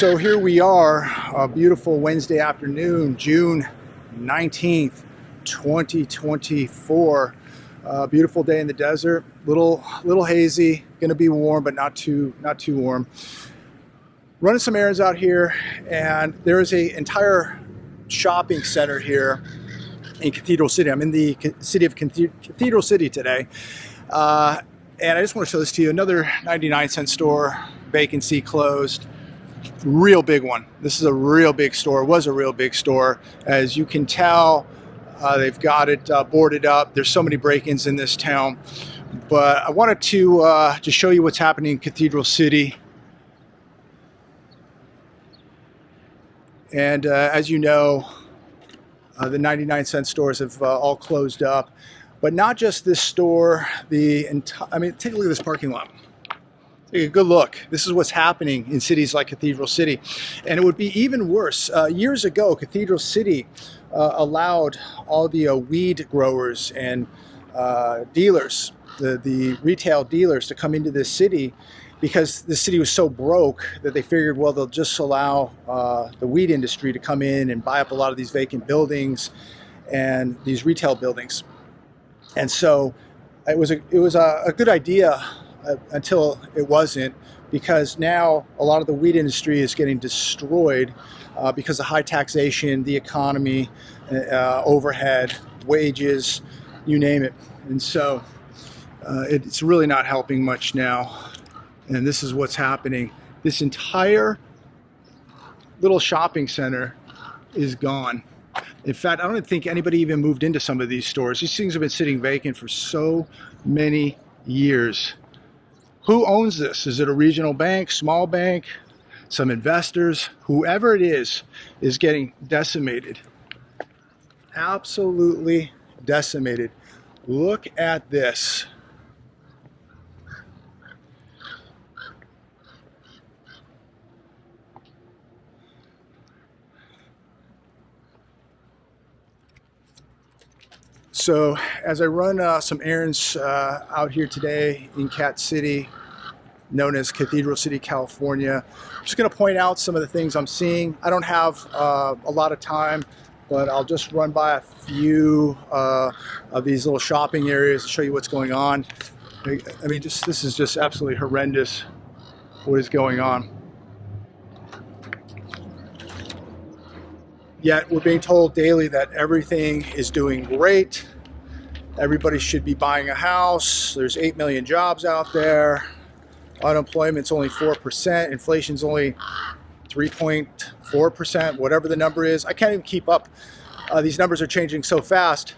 So here we are, a beautiful Wednesday afternoon, June 19th, 2024. Beautiful day in the desert, little hazy, gonna be warm, but not too warm. Running some errands out here, and there is an entire shopping center here in Cathedral City. I'm in the city of Cathedral City today, and I just want to show this to you. Another 99-cent store, vacancy, closed. Real big one. This is a real big store. It was a real big store. As you can tell, they've got it boarded up. There's so many break-ins in this town. But I wanted to just show you what's happening in Cathedral City. And as you know, the 99-cent stores have all closed up. But not just this store. I mean, take a look at this parking lot. Take a good look. This is what's happening in cities like Cathedral City. And it would be even worse. Years ago, Cathedral City allowed all the weed growers and dealers, the retail dealers, to come into this city because the city was so broke that they figured, well, they'll just allow the weed industry to come in and buy up a lot of these vacant buildings and these retail buildings. And so it was a good idea until it wasn't, because now a lot of the weed industry is getting destroyed because of high taxation, the economy, overhead, wages, you name it. And so it's really not helping much now. And this is what's happening. This entire little shopping center is gone. In fact, I don't think anybody even moved into some of these stores. These things have been sitting vacant for so many years. Who owns this? Is it a regional bank, small bank, some investors? Whoever it is getting decimated. Absolutely decimated. Look at this. So as I run some errands out here today in Cat City, known as Cathedral City, California, I'm just going to point out some of the things I'm seeing. I don't have a lot of time, but I'll just run by a few of these little shopping areas to show you what's going on. I mean, this is just absolutely horrendous what is going on. Yet we're being told daily that everything is doing great. Everybody should be buying a house. There's 8 million jobs out there. Unemployment's only 4%. Inflation's only 3.4%, whatever the number is. I can't even keep up. These numbers are changing so fast,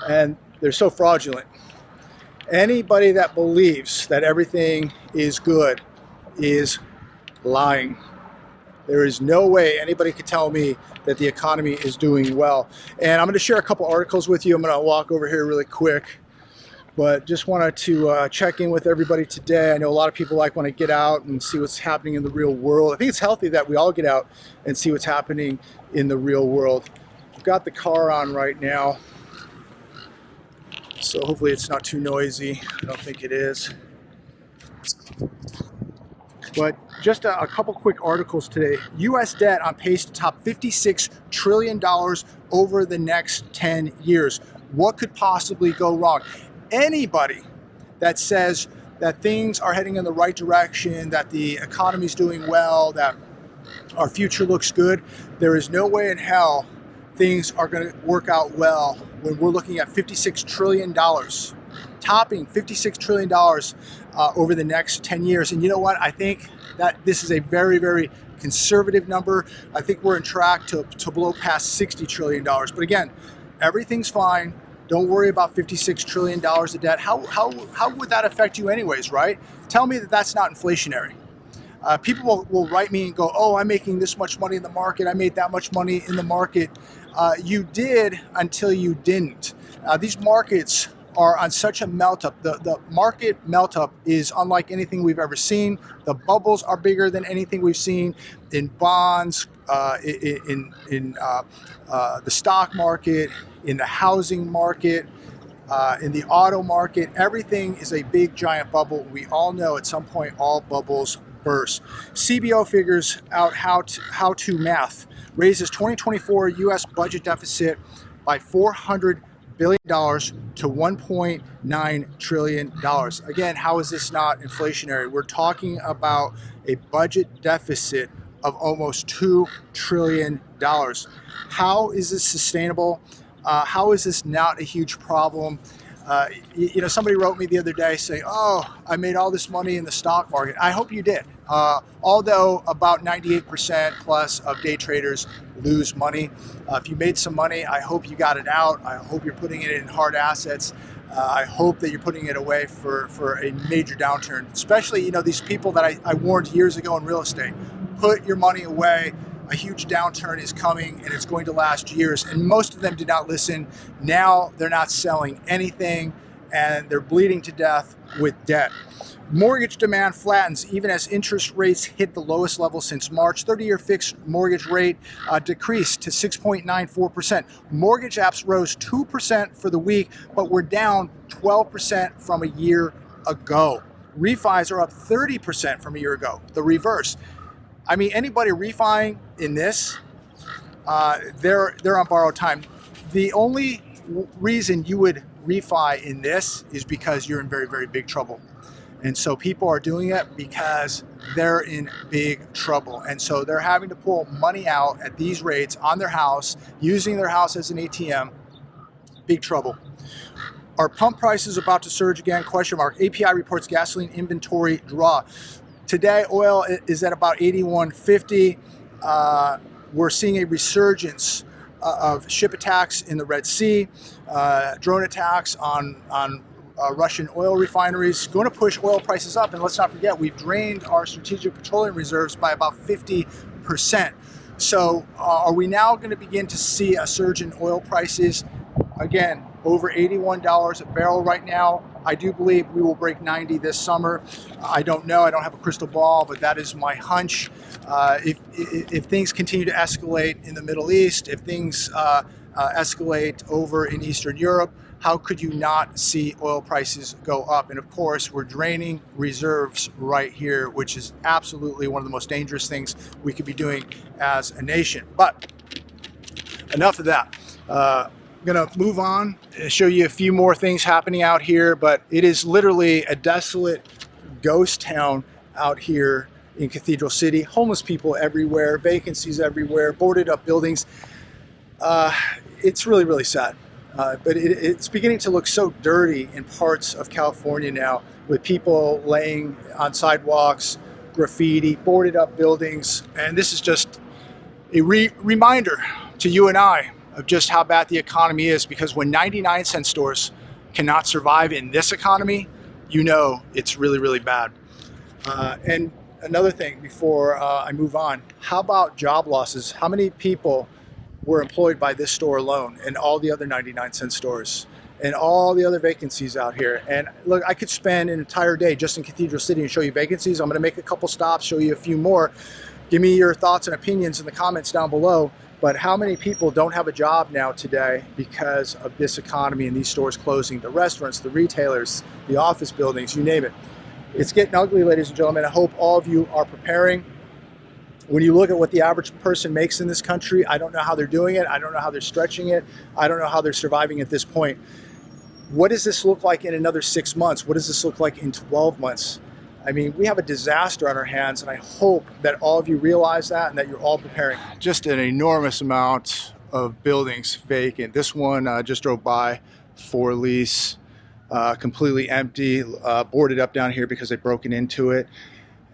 and they're so fraudulent. Anybody that believes that everything is good is lying. There is no way anybody could tell me that the economy is doing well. And I'm going to share a couple articles with you. I'm going to walk over here really quick. But just wanted to check in with everybody today. I know a lot of people like when I get out and see what's happening in the real world. I think it's healthy that we all get out and see what's happening in the real world. I've got the car on right now, so hopefully it's not too noisy. I don't think it is. But just a couple quick articles today. U.S. debt on pace to top $56 trillion over the next 10 years. What could possibly go wrong? Anybody that says that things are heading in the right direction, that the economy's doing well, that our future looks good, there is no way in hell things are going to work out well when we're looking at $56 trillion. Topping $56 trillion over the next 10 years. And you know what? I think that this is a very, very conservative number. I think we're on track to blow past $60 trillion. But again, everything's fine. Don't worry about $56 trillion of debt. How would that affect you anyways, right? Tell me that that's not inflationary. People will write me and go, oh, I'm making this much money in the market. I made that much money in the market. You did until you didn't. These markets are on such a melt up. The market melt up is unlike anything we've ever seen. The bubbles are bigger than anything we've seen in bonds, in the stock market, in the housing market, in the auto market. Everything is a big giant bubble. We all know at some point all bubbles burst. CBO figures out how to math raises 2024 U.S. budget deficit by $400 billion to $1.9 trillion. Again, how is this not inflationary? We're talking about a budget deficit of almost $2 trillion. How is this sustainable? How is this not a huge problem? Somebody wrote me the other day saying, oh, I made all this money in the stock market. I hope you did. Although about 98% plus of day traders lose money. If you made some money, I hope you got it out. I hope you're putting it in hard assets. I hope that you're putting it away for a major downturn, especially, these people that I warned years ago in real estate. Put your money away. A huge downturn is coming and it's going to last years. And most of them did not listen. Now they're not selling anything and they're bleeding to death with debt. Mortgage demand flattens even as interest rates hit the lowest level since March. 30-year fixed mortgage rate decreased to 6.94%. Mortgage apps rose 2% for the week, but were down 12% from a year ago. Refis are up 30% from a year ago, the reverse. I mean, anybody refining in this, they're on borrowed time. The only reason you would refi in this is because you're in very, very big trouble. And so people are doing it because they're in big trouble. And so they're having to pull money out at these rates on their house, using their house as an ATM. Big trouble. Are pump prices about to surge again? Question mark. API reports gasoline inventory draw. Today, oil is at about 81.50. We're seeing a resurgence of ship attacks in the Red Sea, drone attacks on Russian oil refineries, going to push oil prices up. And let's not forget, we've drained our strategic petroleum reserves by about 50%. So are we now going to begin to see a surge in oil prices? Again, over $81 a barrel right now. I do believe we will break 90 this summer. I don't know. I don't have a crystal ball, but that is my hunch. If things continue to escalate in the Middle East, if things escalate over in Eastern Europe, how could you not see oil prices go up? And of course, we're draining reserves right here, which is absolutely one of the most dangerous things we could be doing as a nation. But enough of that. I'm gonna move on and show you a few more things happening out here, but it is literally a desolate ghost town out here in Cathedral City. Homeless people everywhere, vacancies everywhere, boarded up buildings. It's really, really sad. But it's beginning to look so dirty in parts of California now, with people laying on sidewalks, graffiti, boarded up buildings. And this is just a reminder to you and I of just how bad the economy is, because when 99-cent stores cannot survive in this economy, you know it's really, really bad. And another thing before I move on, how about job losses? How many people were employed by this store alone and all the other 99-cent stores and all the other vacancies out here? And look, I could spend an entire day just in Cathedral City and show you vacancies. I'm going to make a couple stops, show you a few more. Give me your thoughts and opinions in the comments down below. But how many people don't have a job now today because of this economy and these stores closing? The restaurants, the retailers, the office buildings, you name it. It's getting ugly, ladies and gentlemen. I hope all of you are preparing. When you look at what the average person makes in this country, I don't know how they're doing it. I don't know how they're stretching it. I don't know how they're surviving at this point. What does this look like in another 6 months? What does this look like in 12 months? I mean, we have a disaster on our hands, and I hope that all of you realize that and that you're all preparing. Just an enormous amount of buildings vacant. This one just drove by for lease, completely empty, boarded up down here because they've broken into it.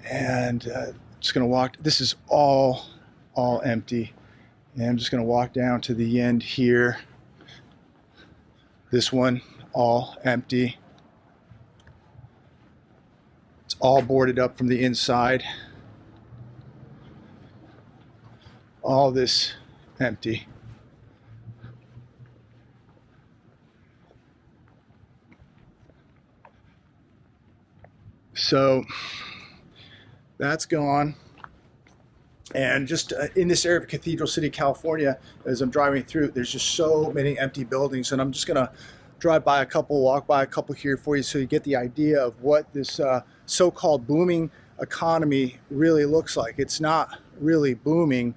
And just gonna walk, this is all empty. And I'm just gonna walk down to the end here. This one, all empty. It's all boarded up from the inside. All this empty. So that's gone. And just in this area of Cathedral City, California, as I'm driving through, there's just so many empty buildings. And I'm just gonna drive by a couple, walk by a couple here for you so you get the idea of what this so-called booming economy really looks like. It's not really booming.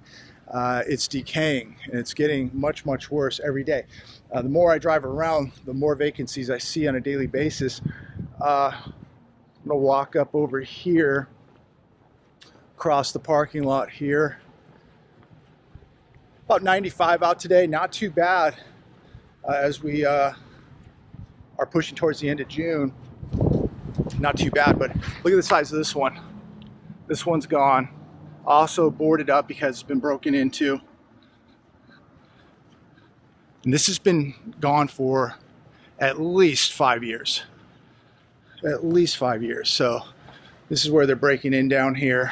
It's decaying, and it's getting much, much worse every day. The more I drive around, the more vacancies I see on a daily basis. I'm gonna walk up over here, across the parking lot here. About 95 out today, not too bad as we are pushing towards the end of June. Not too bad, but look at the size of this one. This one's gone. Also boarded up because it's been broken into. And this has been gone for at least 5 years. At least 5 years. So this is where they're breaking in down here.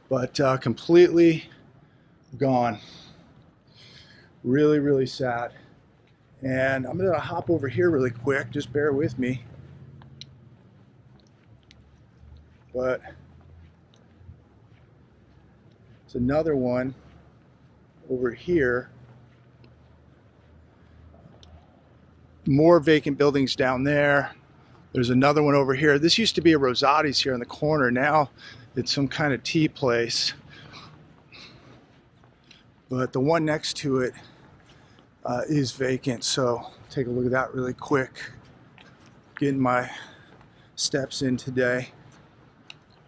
But completely gone. Really, really sad. And I'm gonna hop over here really quick. Just bear with me. But it's another one over here. More vacant buildings down there. There's another one over here. This used to be a Rosati's here in the corner. Now it's some kind of tea place. But the one next to it is vacant. So take a look at that really quick. Getting my steps in today.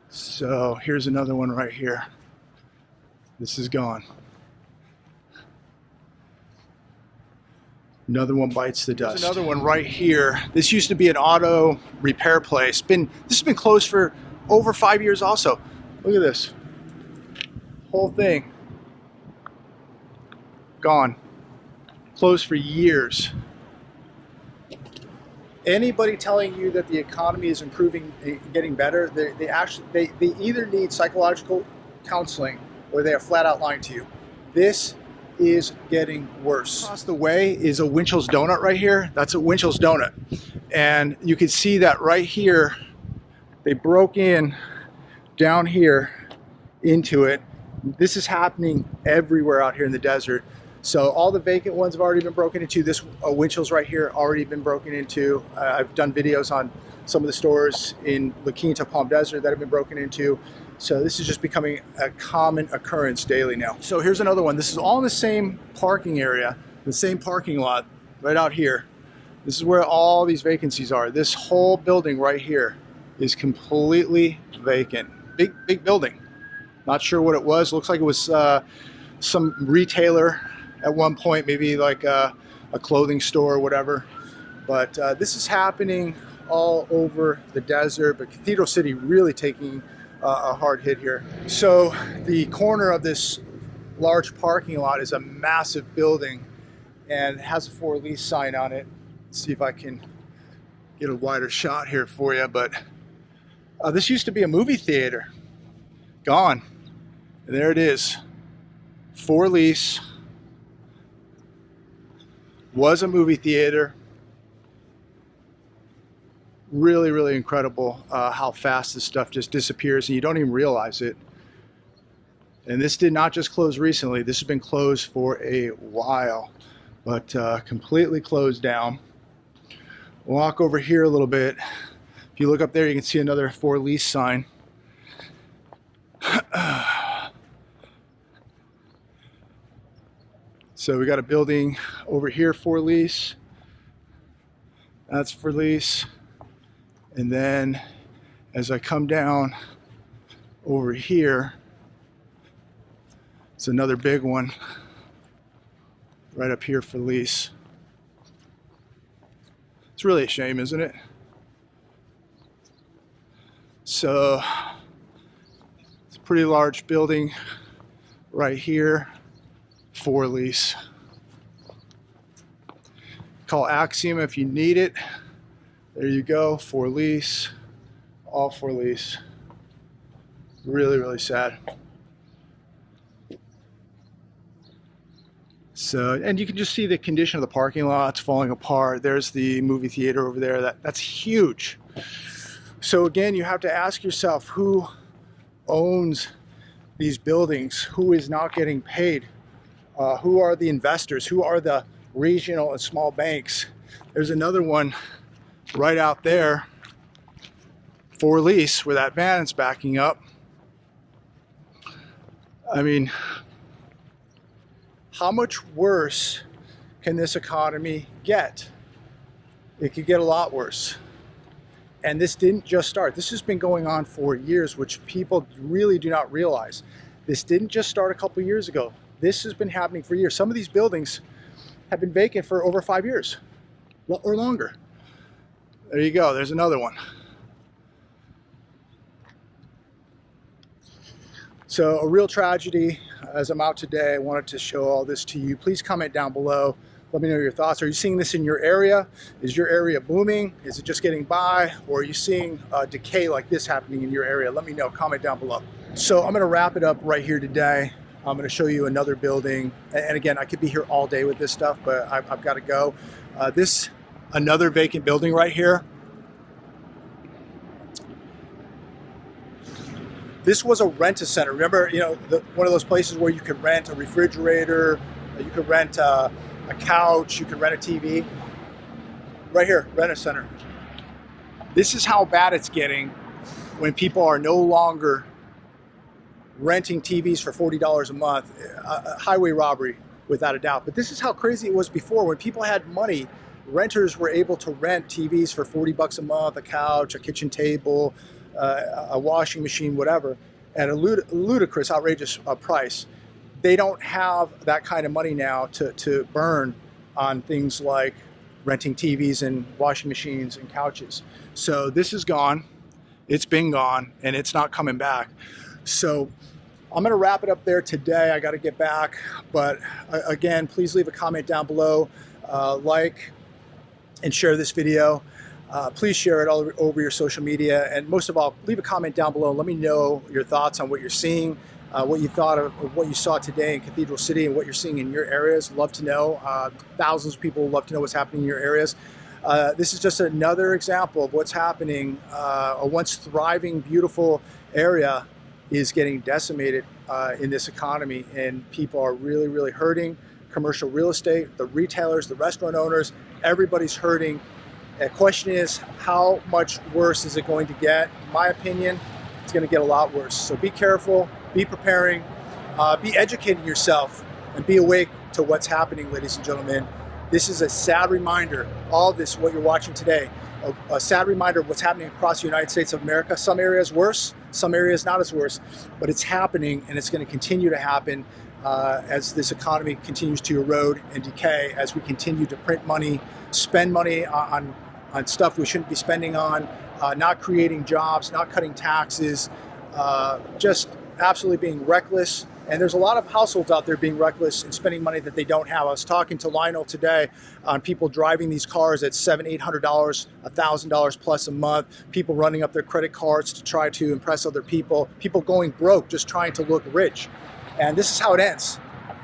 So here's another one right here. This is gone. Another one bites the dust. There's another one right here. This used to be an auto repair place. This has been closed for over 5 years also. Look at this. Whole thing. Gone. Closed for years. Anybody telling you that the economy is improving, getting better, they either need psychological counseling or they are flat out lying to you. This is getting worse. Across the way is a Winchell's Donut right here. That's a Winchell's Donut. And you can see that right here, they broke in down here into it. This is happening everywhere out here in the desert. So all the vacant ones have already been broken into. This Winchell's right here already been broken into. I've done videos on some of the stores in La Quinta, Palm Desert that have been broken into. So this is just becoming a common occurrence daily now. So here's another one. This is all in the same parking area, the same parking lot right out here. This is where all these vacancies are. This whole building right here is completely vacant. Big building. Not sure what it was. Looks like it was some retailer at one point, maybe like a clothing store or whatever. But this is happening all over the desert, but Cathedral City really taking a hard hit here. So the corner of this large parking lot is a massive building and has a for lease sign on it. Let's see if I can get a wider shot here for you, but this used to be a movie theater. Gone. And there it is. For lease. Was a movie theater. Really, really incredible how fast this stuff just disappears and you don't even realize it. And this did not just close recently. This has been closed for a while, but completely closed down. Walk over here a little bit. If you look up there, you can see another for lease sign. So we got a building over here for lease. That's for lease. And then as I come down over here, it's another big one right up here for lease. It's really a shame, isn't it? So it's a pretty large building right here for lease. Call Axiom if you need it. There you go, for lease, all for lease. Really, really sad. So, and you can just see the condition of the parking lot. It's falling apart. There's the movie theater over there. That's huge. So again, you have to ask yourself, who owns these buildings? Who is not getting paid? Who are the investors? Who are the regional and small banks? There's another one right out there for lease where that van is backing up. I mean, how much worse can this economy get? It could get a lot worse. And this didn't just start. This has been going on for years, which people really do not realize. This didn't just start a couple years ago. This has been happening for years. Some of these buildings have been vacant for over 5 years or longer. There you go. There's another one. So a real tragedy. As I'm out today, I wanted to show all this to you. Please comment down below. Let me know your thoughts. Are you seeing this in your area? Is your area booming? Is it just getting by? Or are you seeing decay like this happening in your area? Let me know. Comment down below. So I'm going to wrap it up right here today. I'm going to show you another building. And again, I could be here all day with this stuff, but I've got to go. Another vacant building right here. This was a rent-a-center. Remember, one of those places where you could rent a refrigerator, you could rent a couch, you could rent a TV. Right here, rent-a-center. This is how bad it's getting when people are no longer renting TVs for $40 a month. Highway robbery, without a doubt. But this is how crazy it was before. When people had money, renters were able to rent TVs for 40 bucks a month, a couch, a kitchen table, a washing machine, whatever, at a ludicrous, outrageous price. They don't have that kind of money now to burn on things like renting TVs and washing machines and couches. So this is gone. It's been gone, and it's not coming back. So I'm going to wrap it up there today. I got to get back. But again, please leave a comment down below, like and share this video. Please share it all over your social media. And most of all, leave a comment down below and let me know your thoughts on what you're seeing, what you thought of what you saw today in Cathedral City and what you're seeing in your areas. Love to know. Thousands of people love to know what's happening in your areas. This is just another example of what's happening. A once thriving, beautiful area is getting decimated in this economy, and people are really, really hurting. Commercial real estate, the retailers, the restaurant owners, everybody's hurting. The question is, how much worse is it going to get? In my opinion, it's going to get a lot worse. So be careful, be preparing, be educating yourself, and be awake to what's happening, ladies and gentlemen. This is a sad reminder, all of this, what you're watching today, a sad reminder of what's happening across the United States of America. Some areas worse, some areas not as worse, but it's happening, and it's going to continue to happen as this economy continues to erode and decay, as we continue to print money, spend money on stuff we shouldn't be spending on, not creating jobs, not cutting taxes, just absolutely being reckless. And there's a lot of households out there being reckless and spending money that they don't have. I was talking to Lionel today on people driving these cars at $700, $800, $1,000 plus a month, people running up their credit cards to try to impress other people, people going broke just trying to look rich. And this is how it ends,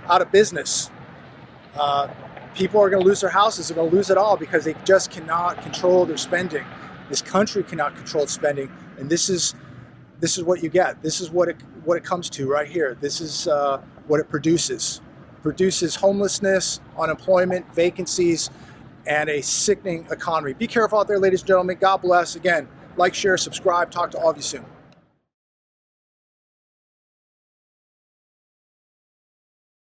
out of business. People are going to lose their houses, they're going to lose it all because they just cannot control their spending. This country cannot control its spending, and this is what you get. This is what it comes to right here. This is what it produces. Produces homelessness, unemployment, vacancies, and a sickening economy. Be careful out there, ladies and gentlemen. God bless. Again, like, share, subscribe. Talk to all of you soon.